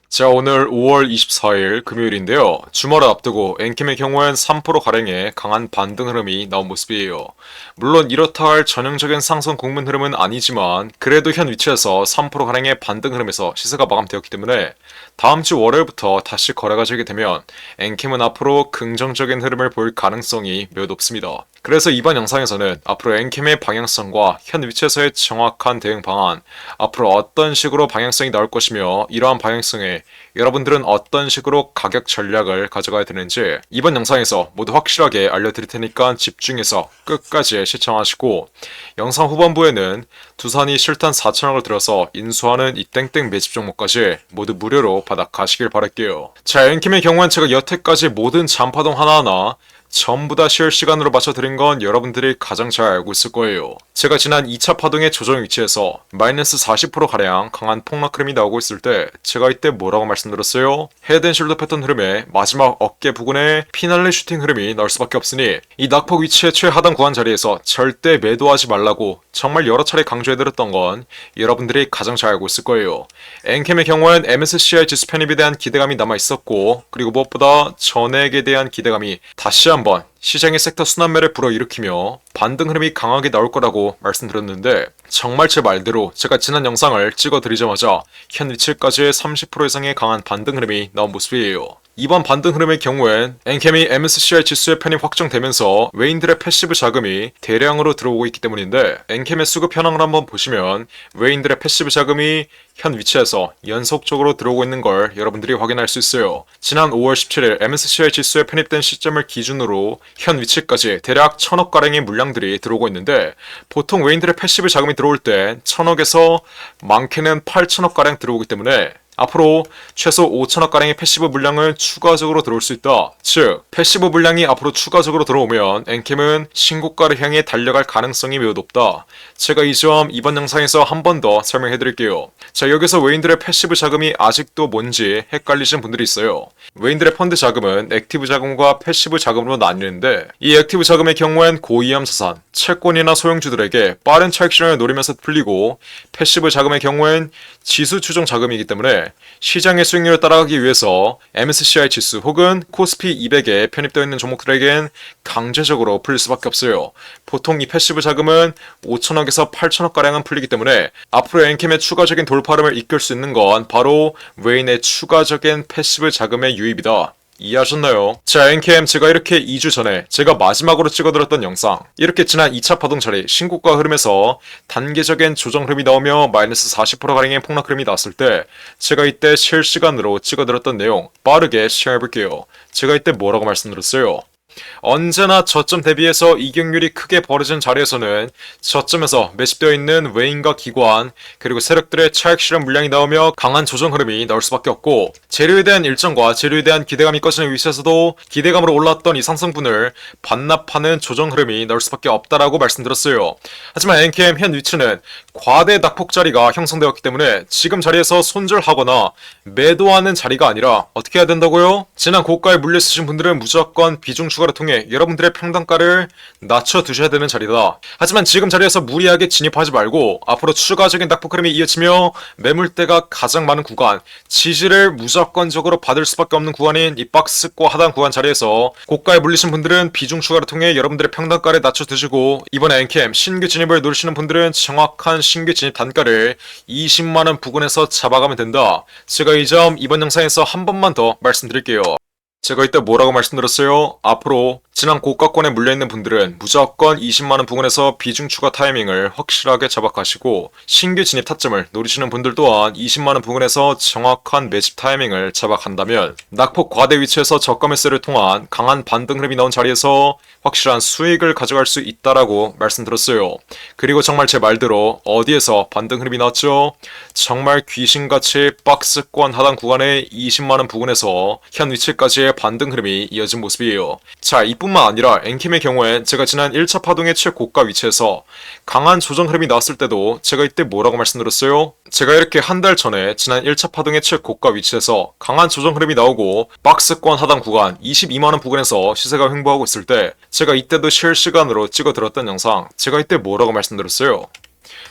자, 오늘 5월 24일 금요일인데요. 주말을 앞두고 엔캠의 경우엔 3%가량의 강한 반등 흐름이 나온 모습이에요. 물론 이렇다 할 전형적인 상승 국면 흐름은 아니지만 그래도 현 위치에서 3%가량의 반등 흐름에서 시세가 마감되었기 때문에 다음 주 월요일부터 다시 거래가 되게 되면 엔캠은 앞으로 긍정적인 흐름을 보일 가능성이 매우 높습니다. 그래서 이번 영상에서는 앞으로 엔캠의 방향성과 현 위치에서의 정확한 대응 방안, 앞으로 어떤 식으로 방향성이 나올 것이며 이러한 방향성에 여러분들은 어떤 식으로 가격 전략을 가져가야 되는지 이번 영상에서 모두 확실하게 알려드릴 테니까 집중해서 끝까지 시청하시고, 영상 후반부에는 두산이 실탄 4천억을 들여서 인수하는 이 땡땡 매집 종목까지 모두 무료로 받아 가시길 바랄게요. 자, 엔캠의 경우엔 제가 여태까지 모든 잔파동 하나하나 전부 다 실시간으로 맞춰드린 건 여러분들이 가장 잘 알고 있을 거예요. 제가 지난 2차 파동의 조정 위치에서 마이너스 40%가량 강한 폭락 흐름이 나오고 있을 때 제가 이때 뭐라고 말씀드렸어요? 헤드앤숄더 패턴 흐름의 마지막 어깨 부근에 피날레 슈팅 흐름이 나올 수밖에 없으니 이 낙폭 위치의 최하단 구간 자리에서 절대 매도하지 말라고 정말 여러 차례 강조해드렸던 건 여러분들이 가장 잘 알고 있을 거예요. 엔캠의 경우엔 MSCI 지수 편입에 대한 기대감이 남아있었고, 그리고 무엇보다 전액에 대한 기대감이 다시 한번 시장의 섹터 순환매를 불어일으키며 반등 흐름이 강하게 나올 거라고 말씀드렸는데, 정말 제 말대로 제가 지난 영상을 찍어드리자마자 현 위치까지의 30% 이상의 강한 반등 흐름이 나온 모습이에요. 이번 반등 흐름의 경우엔 엔캠이 MSCI 지수에 편입 확정되면서 외인들의 패시브 자금이 대량으로 들어오고 있기 때문인데, 엔캠의 수급 현황을 한번 보시면 외인들의 패시브 자금이 현 위치에서 연속적으로 들어오고 있는 걸 여러분들이 확인할 수 있어요. 지난 5월 17일 MSCI 지수에 편입된 시점을 기준으로 현 위치까지 대략 1000억가량의 물량들이 들어오고 있는데, 보통 외인들의 패시브 자금이 들어올 때 1000억에서 많게는 8000억가량 들어오기 때문에 앞으로 최소 5천억가량의 패시브 물량을 추가적으로 들어올 수 있다. 즉, 패시브 물량이 앞으로 추가적으로 들어오면 엔캠은 신고가를 향해 달려갈 가능성이 매우 높다. 제가 이 점 이번 영상에서 한 번 더 설명해 드릴게요. 자, 여기서 외인들의 패시브 자금이 아직도 뭔지 헷갈리시는 분들이 있어요. 외인들의 펀드 자금은 액티브 자금과 패시브 자금으로 나뉘는데, 이 액티브 자금의 경우엔 고위험 자산, 채권이나 소형주들에게 빠른 차익 실현을 노리면서 풀리고, 패시브 자금의 경우엔 지수 추종 자금이기 때문에 시장의 수익률을 따라가기 위해서 MSCI 지수 혹은 코스피 200에 편입되어 있는 종목들에겐 강제적으로 풀릴 수밖에 없어요. 보통 이 패시브 자금은 5천억에서 8천억가량은 풀리기 때문에 앞으로 엔캠의 추가적인 돌파름을 이끌 수 있는 건 바로 외인의 추가적인 패시브 자금의 유입이다. 이해하셨나요? 자, 엔캠 제가 이렇게 2주 전에 제가 마지막으로 찍어드렸던 영상, 이렇게 지난 2차 파동 자리 신고가 흐름에서 단계적인 조정 흐름이 나오며 마이너스 40%가량의 폭락 흐름이 나왔을 때 제가 이때 실시간으로 찍어드렸던 내용 빠르게 시청해볼게요. 제가 이때 뭐라고 말씀드렸어요? 언제나 저점 대비해서 이익률이 크게 벌어진 자리에서는 저점에서 매집되어 있는 외인과 기관 그리고 세력들의 차익 실현 물량이 나오며 강한 조정 흐름이 나올 수밖에 없고, 재료에 대한 일정과 재료에 대한 기대감이 꺼지는 위치에서도 기대감으로 올랐던 이 상승분을 반납하는 조정 흐름이 나올 수밖에 없다라고 말씀드렸어요. 하지만 엔캠 현 위치는 과대 낙폭 자리가 형성되었기 때문에 지금 자리에서 손절하거나 매도하는 자리가 아니라 어떻게 해야 된다고요? 지난 고가에 물려있으신 분들은 무조건 비중 추가를 통해 여러분들의 평단가를 낮춰두셔야 되는 자리다. 하지만 지금 자리에서 무리하게 진입하지 말고 앞으로 추가적인 낙폭 흐름이 이어지며 매물대가 가장 많은 구간, 지지를 무조건적으로 받을 수밖에 없는 구간인 이 박스권 하단 구간 자리에서 고가에 물리신 분들은 비중 추가를 통해 여러분들의 평단가를 낮춰두시고, 이번에 엔캠 신규 진입을 노리시는 분들은 정확한 신규 진입 단가를 20만원 부근에서 잡아가면 된다. 제가 이 점 이번 영상에서 한 번만 더 말씀드릴게요. 제가 이때 뭐라고 말씀드렸어요? 앞으로 지난 고가권에 물려있는 분들은 무조건 20만원 부근에서 비중 추가 타이밍을 확실하게 잡아가시고, 신규 진입 타점을 노리시는 분들 또한 20만원 부근에서 정확한 매집 타이밍을 잡아간다면 낙폭 과대 위치에서 저가 매수를 통한 강한 반등 흐름이 나온 자리에서 확실한 수익을 가져갈 수 있다라고 말씀드렸어요. 그리고 정말 제 말대로 어디에서 반등 흐름이 나왔죠? 정말 귀신같이 박스권 하단 구간의 20만원 부근에서 현 위치까지의 반등 흐름이 이어진 모습이에요. 자, 이뿐만 아니라 엔캠의 경우엔 제가 지난 1차 파동의 최고가 위치에서 강한 조정 흐름이 나왔을 때도 제가 이때 뭐라고 말씀드렸어요? 제가 이렇게 한 달 전에 지난 1차 파동의 최고가 위치에서 강한 조정 흐름이 나오고 박스권 하단 구간 22만원 부근에서 시세가 횡보하고 있을 때 제가 이때도 실시간으로 찍어드렸던 영상, 제가 이때 뭐라고 말씀드렸어요?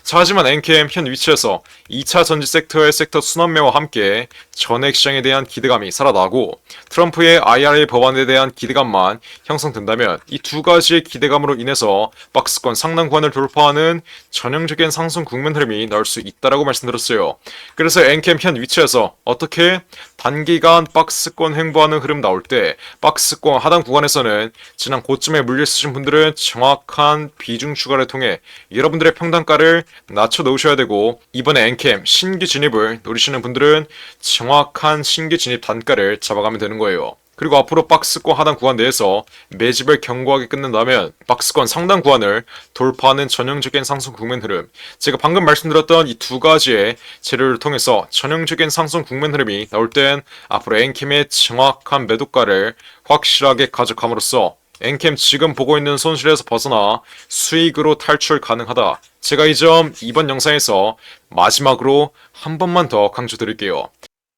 자, 하지만 엔캠 현 위치에서 2차 전지 섹터의 섹터 순환매와 함께 전액 시장에 대한 기대감이 살아나고 트럼프의 IRA 법안에 대한 기대감만 형성된다면 이 두 가지의 기대감으로 인해서 박스권 상단 구간을 돌파하는 전형적인 상승 국면 흐름이 나올 수 있다라고 말씀드렸어요. 그래서 엔캠 현 위치에서 어떻게 단기간 박스권 횡보하는 흐름 나올 때 박스권 하단 구간에서는 지난 고점에 물려있으신 분들은 정확한 비중 추가를 통해 여러분들의 평단가를 낮춰 놓으셔야 되고, 이번에 엔캠 신규 진입을 노리시는 분들은 정확한 신규 진입 단가를 잡아가면 되는 거예요. 그리고 앞으로 박스권 하단 구간 내에서 매집을 견고하게 끝낸다면 박스권 상단 구간을 돌파하는 전형적인 상승 국면 흐름, 제가 방금 말씀드렸던 이 두 가지의 재료를 통해서 전형적인 상승 국면 흐름이 나올 땐 앞으로 엔캠의 정확한 매도가를 확실하게 가져감으로써 엔캠 지금 보고 있는 손실에서 벗어나 수익으로 탈출 가능하다. 제가 이 점 이번 영상에서 마지막으로 한 번만 더 강조드릴게요.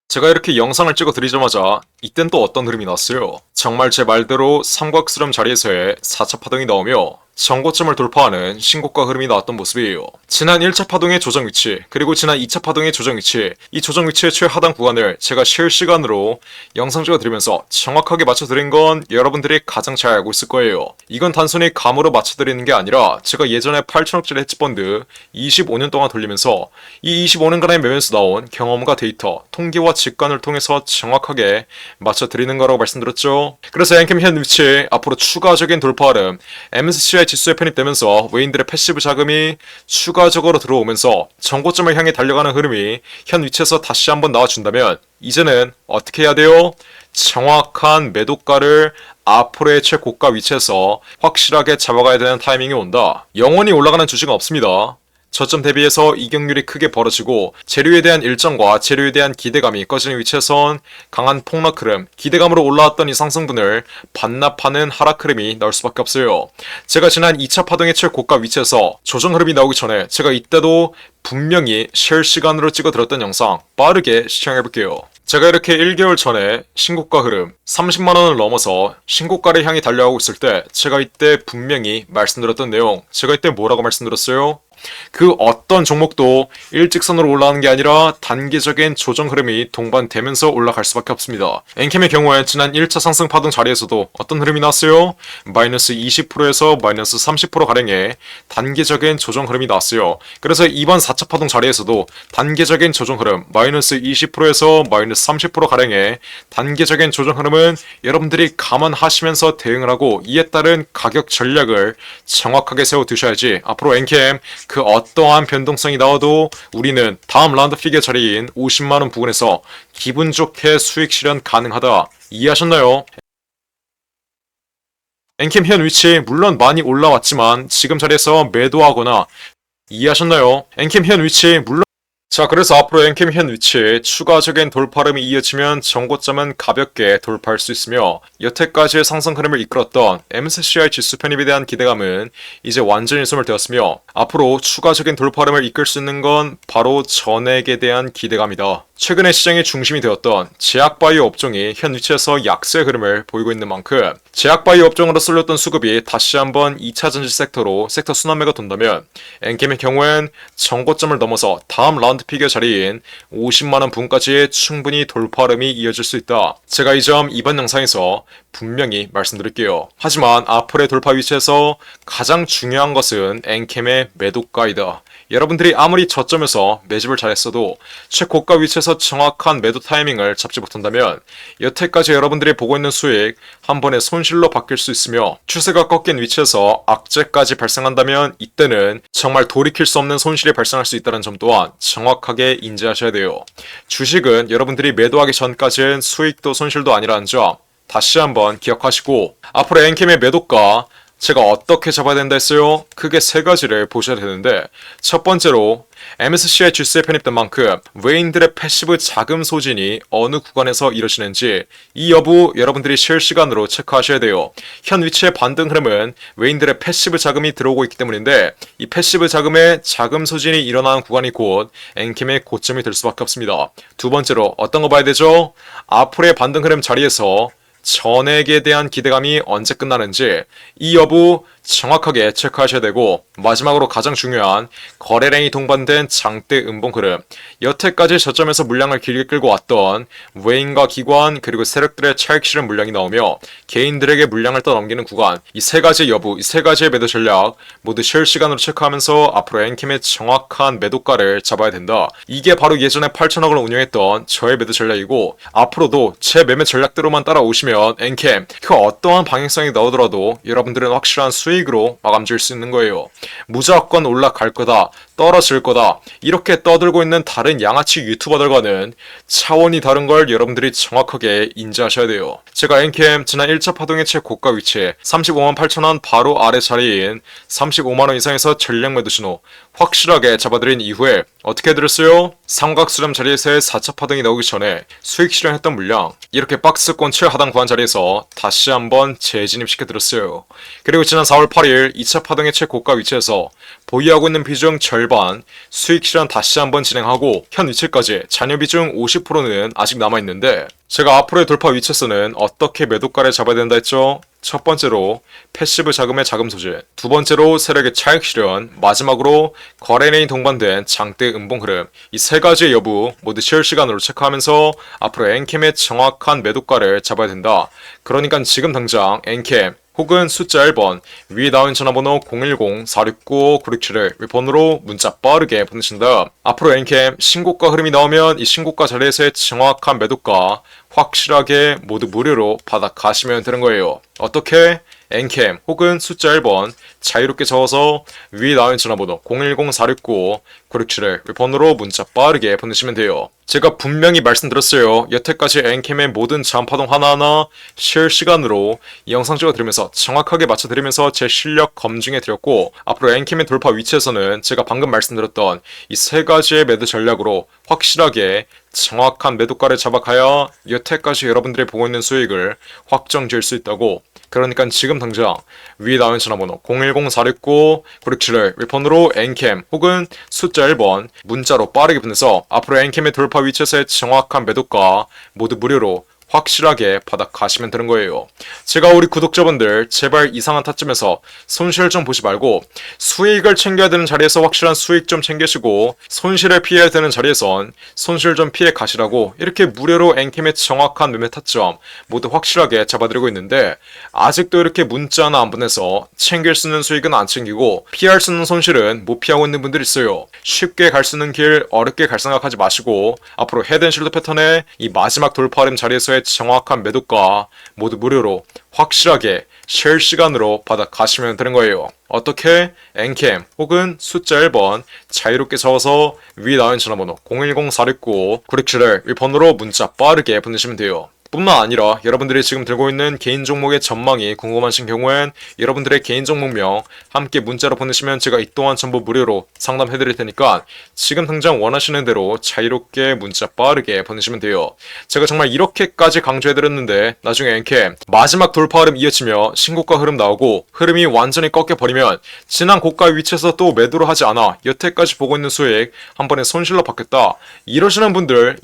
제가 이렇게 영상을 찍어 드리자마자 이땐 또 어떤 흐름이 났어요. 정말 제 말대로 삼각스럼 자리에서의 4차 파동이 나오며 전고점을 돌파하는 신고가 흐름이 나왔던 모습이에요. 지난 1차 파동의 조정 위치, 그리고 지난 2차 파동의 조정 위치, 이 조정 위치의 최하단 구간을 제가 실시간으로 영상 찍어 드리면서 정확하게 맞춰 드린 건 여러분들이 가장 잘 알고 있을 거예요. 이건 단순히 감으로 맞춰 드리는 게 아니라 제가 예전에 8천억짜리 헤지펀드 25년 동안 돌리면서 이 25년간의 매매에서 나온 경험과 데이터, 통계와 직관을 통해서 정확하게 맞춰 드리는 거라고 말씀드렸죠. 그래서 엔캠 현 위치 앞으로 추가적인 돌파 흐름, MSCI 지수에 편입되면서 외인들의 패시브 자금이 추가적으로 들어오면서 전고점을 향해 달려가는 흐름이 현 위치에서 다시 한번 나와준다면 이제는 어떻게 해야 돼요? 정확한 매도가를 앞으로의 최고가 위치에서 확실하게 잡아가야 되는 타이밍이 온다. 영원히 올라가는 주식은 없습니다. 저점 대비해서 이격률이 크게 벌어지고 재료에 대한 일정과 재료에 대한 기대감이 꺼지는 위치에선 강한 폭락 흐름, 기대감으로 올라왔던 이 상승분을 반납하는 하락 흐름이 나올 수밖에 없어요. 제가 지난 2차 파동의 최고가 위치에서 조정 흐름이 나오기 전에 제가 이때도 분명히 실시간으로 찍어 드렸던 영상 빠르게 시청해볼게요. 제가 이렇게 1개월 전에 신고가 흐름 30만원을 넘어서 신고가를 향해 달려가고 있을 때 제가 이때 분명히 말씀드렸던 내용, 제가 이때 뭐라고 말씀드렸어요? 그 어떤 종목도 일직선으로 올라가는 게 아니라 단기적인 조정 흐름이 동반되면서 올라갈 수밖에 없습니다. 엔캠의 경우에 지난 1차 상승 파동 자리에서도 어떤 흐름이 나왔어요? 마이너스 20%에서 마이너스 30%가량의 단기적인 조정 흐름이 나왔어요. 그래서 이번 4차 파동 자리에서도 단기적인 조정 흐름 마이너스 20%에서 마이너스 30%가량의 단기적인 조정 흐름은 여러분들이 감안하시면서 대응을 하고 이에 따른 가격 전략을 정확하게 세워두셔야지 앞으로 엔캠 그 어떠한 변동성이 나와도 우리는 다음 라운드 픽의 자리인 50만원 부근에서 기분 좋게 수익 실현 가능하다. 이해하셨나요? 엔캠 현 위치 물론 많이 올라왔지만 지금 자리에서 매도하거나, 이해하셨나요? 엔캠 현 위치 물론 자, 그래서 앞으로 엔캠 현 위치에 추가적인 돌파름이 이어지면 전고점은 가볍게 돌파할 수 있으며 여태까지의 상승 흐름을 이끌었던 MSCI 지수 편입에 대한 기대감은 이제 완전히 소멸되었으며 앞으로 추가적인 돌파름을 이끌 수 있는 건 바로 전액에 대한 기대감이다. 최근에 시장의 중심이 되었던 제약바이오 업종이 현 위치에서 약세 흐름을 보이고 있는 만큼 제약바이오 업종으로 쏠렸던 수급이 다시 한번 2차 전지 섹터로 섹터 순환매가 돈다면 엔캠의 경우엔 전고점을 넘어서 다음 라운드 픽의 자리인 50만원 부근까지 충분히 돌파름이 이어질 수 있다. 제가 이 점 이번 영상에서 분명히 말씀드릴게요. 하지만 앞으로의 돌파 위치에서 가장 중요한 것은 엔캠의 매도가이다. 여러분들이 아무리 저점에서 매집을 잘했어도 최고가 위치에서 정확한 매도 타이밍을 잡지 못한다면 여태까지 여러분들이 보고 있는 수익 한 번에 손실로 바뀔 수 있으며 추세가 꺾인 위치에서 악재까지 발생한다면 이때는 정말 돌이킬 수 없는 손실이 발생할 수 있다는 점 또한 정확하게 인지하셔야 돼요. 주식은 여러분들이 매도하기 전까지는 수익도 손실도 아니라는 점 다시 한번 기억하시고 앞으로 엔캠의 매도가 제가 어떻게 잡아야 된다 했어요? 크게 세 가지를 보셔야 되는데 첫 번째로 MSCI 지수에 편입된 만큼 외인들의 패시브 자금 소진이 어느 구간에서 이루어지는지 이 여부 여러분들이 실시간으로 체크하셔야 돼요. 현 위치의 반등 흐름은 외인들의 패시브 자금이 들어오고 있기 때문인데 이 패시브 자금의 자금 소진이 일어나는 구간이 곧 엔캠의 고점이 될 수밖에 없습니다. 두 번째로 어떤 거 봐야 되죠? 앞으로의 반등 흐름 자리에서 전액에 대한 기대감이 언제 끝나는지 이 여부 정확하게 체크하셔야 되고, 마지막으로 가장 중요한 거래량이 동반된 장대 음봉 흐름, 여태까지 저점에서 물량을 길게 끌고 왔던 외인과 기관 그리고 세력들의 차익 실현 물량이 나오며 개인들에게 물량을 떠넘기는 구간, 이 세 가지 여부, 이 세 가지의 매도 전략 모두 실시간으로 체크하면서 앞으로 엔캠의 정확한 매도가를 잡아야 된다. 이게 바로 예전에 8천억을 운영했던 저의 매도 전략이고, 앞으로도 제 매매 전략대로만 따라오시면 엔캠 그 어떠한 방향성이 나오더라도 여러분들은 확실한 수익으로 마감 지을 수 있는 거예요. 무조건 올라갈 거다, 떨어질 거다, 이렇게 떠들고 있는 다른 양아치 유튜버들과는 차원이 다른 걸 여러분들이 정확하게 인지하셔야 돼요. 제가 엔캠 지난 1차 파동의 최고가 위치 35만 8천원 바로 아래 자리인 35만원 이상에서 전략 매도 신호 확실하게 잡아드린 이후에 어떻게 해드렸어요? 삼각수렴 자리에서의 4차 파동이 나오기 전에 수익 실현했던 물량, 이렇게 박스권 최하단 구간 자리에서 다시 한번 재진입시켜드렸어요. 그리고 지난 4월 8일 2차 파동의 최고가 위치에서 보유하고 있는 비중 절반 수익 실현 다시 한번 진행하고, 현 위치까지 잔여 비중 50%는 아직 남아있는데, 제가 앞으로의 돌파 위치에서는 어떻게 매도가를 잡아야 된다 했죠? 첫 번째로 패시브 자금의 자금 소진, 두 번째로 세력의 차익 실현, 마지막으로 거래량이 동반된 장대 음봉 흐름, 이 세 가지의 여부 모두 실시간으로 체크하면서 앞으로 엔캠의 정확한 매도가를 잡아야 된다. 그러니까 지금 당장 엔캠 혹은 숫자 1번 위에 나온 전화번호 010-469-9671 번호로 문자 빠르게 보내신 다음, 앞으로 엔캠 신고가 흐름이 나오면 이 신고가 자리에서의 정확한 매도가 확실하게 모두 무료로 받아 가시면 되는 거예요. 어떻게? 엔캠 혹은 숫자 1번 자유롭게 적어서 위에 나온 전화번호 010-469-9671 번호로 문자 빠르게 보내시면 돼요. 제가 분명히 말씀드렸어요. 여태까지 엔캠의 모든 자원파동 하나하나 실시간으로 이 영상 찍어드리면서 정확하게 맞춰드리면서 제 실력 검증해 드렸고, 앞으로 엔캠의 돌파 위치에서는 제가 방금 말씀드렸던 이 세 가지의 매도 전략으로 확실하게 정확한 매도가를 잡아가야 여태까지 여러분들이 보고 있는 수익을 확정 지을 수 있다고. 그러니까 지금 당장 위에 나온 전화번호 010-469-9671 번호로 엔캠 혹은 숫자 1번 문자로 빠르게 보내서 앞으로 엔캠의 돌파 위치에서의 정확한 매도가 모두 무료로 확실하게 받아 가시면 되는 거예요. 제가 우리 구독자분들 제발 이상한 타점에서 손실 좀 보지 말고 수익을 챙겨야 되는 자리에서 확실한 수익 좀 챙기시고, 손실을 피해야 되는 자리에선 손실 좀 피해 가시라고 이렇게 무료로 엔캠의 정확한 매매 타점 모두 확실하게 잡아드리고 있는데, 아직도 이렇게 문자 하나 안 보내서 챙길 수 있는 수익은 안 챙기고 피할 수 있는 손실은 못 피하고 있는 분들이 있어요. 쉽게 갈 수 있는 길 어렵게 갈 생각하지 마시고, 앞으로 헤드앤숄더 패턴의 이 마지막 돌파름 자리에서의 정확한 매도가 모두 무료로 확실하게 실시간으로 받아 가시면 되는 거예요. 어떻게? 엔캠 혹은 숫자 1번 자유롭게 적어서 위에 나온 전화번호 010-469-9671 번호로 문자 빠르게 보내시면 돼요. 뿐만 아니라 여러분들이 지금 들고 있는 개인 종목의 전망이 궁금하신 경우엔 여러분들의 개인 종목명 함께 문자로 보내시면 제가 이 또한 전부 무료로 상담해드릴 테니까 지금 당장 원하시는 대로 자유롭게 문자 빠르게 보내시면 돼요. 제가 정말 이렇게까지 강조해드렸는데 나중에 엔캠 마지막 돌파 흐름 이어지며 신고가 흐름 나오고 흐름이 완전히 꺾여버리면 지난 고가 위치에서 또 매도를 하지 않아 여태까지 보고 있는 수익 한 번에 손실로 받겠다, 이러시는 분들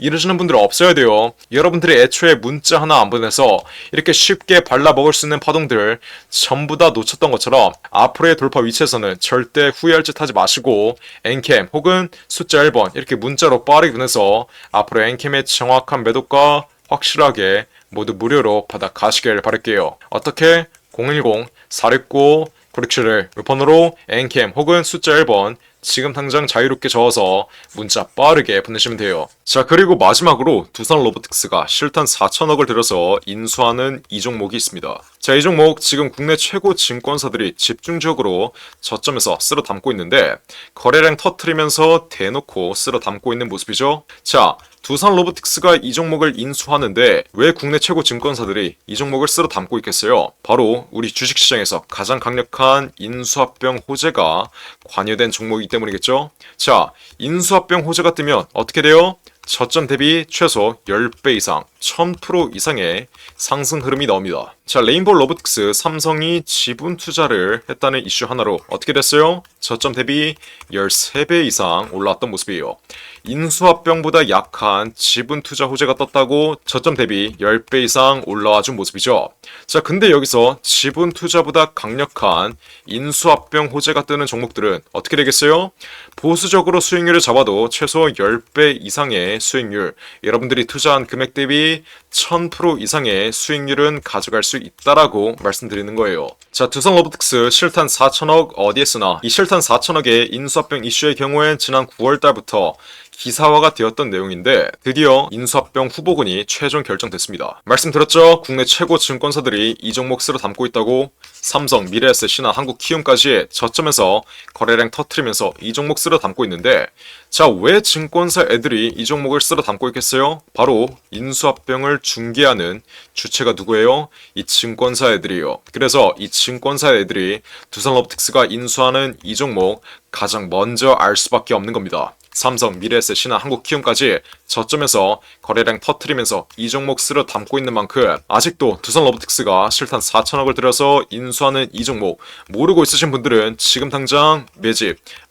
없어야 돼요. 여러분들이 애초에 문자 하나 안 보내서 이렇게 쉽게 발라먹을 수 있는 파동들 전부 다 놓쳤던 것처럼 앞으로의 돌파 위치에서는 절대 후회할 짓 하지 마시고 엔캠 혹은 숫자 1번 이렇게 문자로 빠르게 보내서 앞으로 엔캠의 정확한 매도가 확실하게 모두 무료로 받아 가시길 바랄게요. 어떻게? 010-469-9671 번호로 엔캠 혹은 숫자 1번 지금 당장 자유롭게 적어서 문자 빠르게 보내시면 돼요. 자, 그리고 마지막으로 두산 로보틱스가 실탄 4천억을 들여서 인수하는 이 종목이 있습니다. 자, 이 종목 지금 국내 최고 증권사들이 집중적으로 저점에서 쓸어 담고 있는데 거래량 터트리면서 대놓고 쓸어 담고 있는 모습이죠. 자, 두산 로보틱스가 이 종목을 인수하는데 왜 국내 최고 증권사들이 이 종목을 쓸어 담고 있겠어요? 바로 우리 주식시장에서 가장 강력한 인수합병 호재가 관여된 종목이기 때문이겠죠? 자, 인수합병 호재가 뜨면 어떻게 돼요? 저점 대비 최소 10배 이상, 1000% 이상의 상승 흐름이 나옵니다. 자, 레인보우 로보틱스 삼성이 지분 투자를 했다는 이슈 하나로 어떻게 됐어요? 저점 대비 13배 이상 올라왔던 모습이에요. 인수합병보다 약한 지분 투자 호재가 떴다고 저점 대비 10배 이상 올라와 준 모습이죠. 자, 근데 여기서 지분 투자보다 강력한 인수합병 호재가 뜨는 종목들은 어떻게 되겠어요? 보수적으로 수익률을 잡아도 최소 10배 이상의 수익률, 여러분들이 투자한 금액 대비 1000% 이상의 수익률은 가져갈 수 있다라고 말씀드리는 거예요. 자, 두산 로보틱스 실탄 4천억 어디에 쓰나? 이 실탄 4천억의 인수합병 이슈의 경우엔 지난 9월 달부터 기사화가 되었던 내용인데 드디어 인수합병 후보군이 최종 결정됐습니다. 말씀드렸죠? 국내 최고 증권사들이 이 종목 쓰러 담고 있다고. 삼성, 미래에셋이나 한국키움까지 저점에서 거래량 터트리면서 이 종목 쓰러 담고 있는데, 자, 왜 증권사 애들이 이 종목을 쓰러 담고 있겠어요? 바로 인수합병을 중개하는 주체가 누구예요? 이 증권사 애들이에요. 그래서 이 증권사 애들이 두산 로보틱스가 인수하는 이 종목 가장 먼저 알 수밖에 없는 겁니다. 삼성, 미래에셋이나 한국키움까지 저점에서 거래량 터트리면서 이 종목 쓰러 담고 있는 만큼 아직도 두산 로보틱스가 실탄 4천억을 들여서 인수하는 이 종목 모르고 있으신 분들은 지금 당장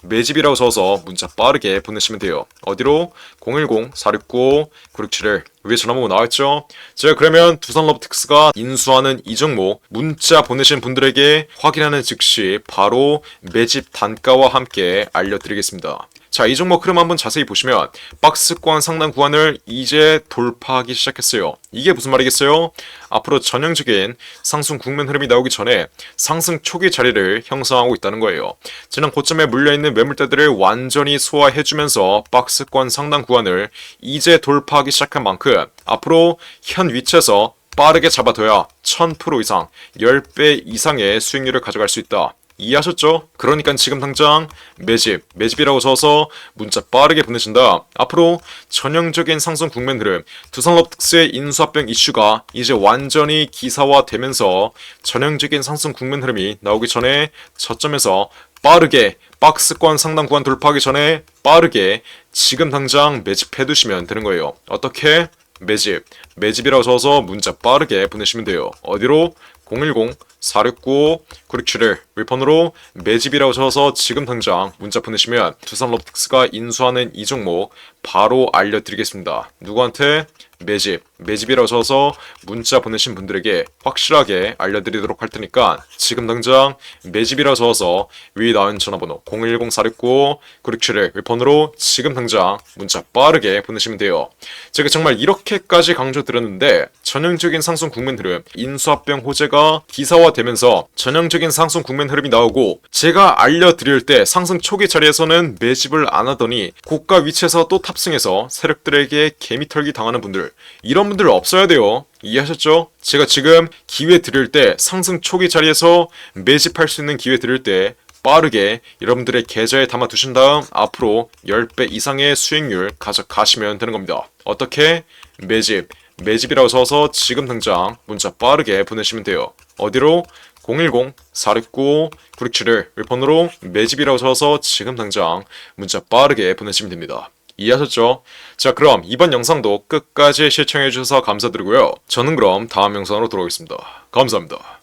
매집이라고 적어서 문자 빠르게 보내시면 돼요. 어디로? 010-469-9671 위에 전화번호 나와있죠? 제가 그러면 두산 로보틱스가 인수하는 이 종목 문자 보내신 분들에게 확인하는 즉시 바로 매집 단가와 함께 알려드리겠습니다. 자, 이 종목 흐름 한번 자세히 보시면 박스권 상단 구간을 이제 돌파하기 시작했어요. 이게 무슨 말이겠어요? 앞으로 전형적인 상승 국면 흐름이 나오기 전에 상승 초기 자리를 형성하고 있다는 거예요. 지난 고점에 물려있는 매물대들을 완전히 소화해주면서 박스권 상단 구간을 이제 돌파하기 시작한 만큼 앞으로 현 위치에서 빠르게 잡아둬야 1000% 이상, 10배 이상의 수익률을 가져갈 수 있다. 이해하셨죠? 그러니까 지금 당장 매집이라고 써서 문자 빠르게 보내신다. 앞으로 전형적인 상승 국면 흐름, 두산 로보틱스의 인수합병 이슈가 이제 완전히 기사화되면서 전형적인 상승 국면 흐름이 나오기 전에 저점에서 빠르게 박스권 상단 구간 돌파하기 전에 빠르게 지금 당장 매집해 두시면 되는 거예요. 어떻게? 매집이라고 써서 문자 빠르게 보내시면 돼요. 어디로? 010-469-9671 윗번호로 매집이라고 적어서 지금 당장 문자 보내시면 두산 로보틱스가 인수하는 이 종목 바로 알려드리겠습니다. 누구한테? 매집이라고 적어서 문자 보내신 분들에게 확실하게 알려드리도록 할 테니까 지금 당장 매집이라고 적어서 위에 나온 전화번호 010-469-9671 윗번호로 지금 당장 문자 빠르게 보내시면 돼요. 제가 정말 이렇게까지 강조드렸는데 전형적인 상승 국면 흐름, 인수합병 호재가 기사화되면서 전형적인 상승 국면 흐름이 나오고 제가 알려드릴 때 상승 초기 자리에서는 매집을 안 하더니 고가 위치에서 또 탑승해서 세력들에게 개미털기 당하는 분들, 이런 분들 없어야 돼요. 이해하셨죠? 제가 지금 기회 드릴 때 상승 초기 자리에서 매집할 수 있는 기회 드릴 때 빠르게 여러분들의 계좌에 담아 두신 다음 앞으로 10배 이상의 수익률 가져가시면 되는 겁니다. 어떻게? 매집이라고 써서 지금 당장 문자 빠르게 보내시면 돼요. 어디로? 010-469-9671 윗번호로 매집이라고 적어서 지금 당장 문자 빠르게 보내시면 됩니다. 이해하셨죠? 자, 그럼 이번 영상도 끝까지 시청해주셔서 감사드리고요. 저는 그럼 다음 영상으로 돌아오겠습니다. 감사합니다.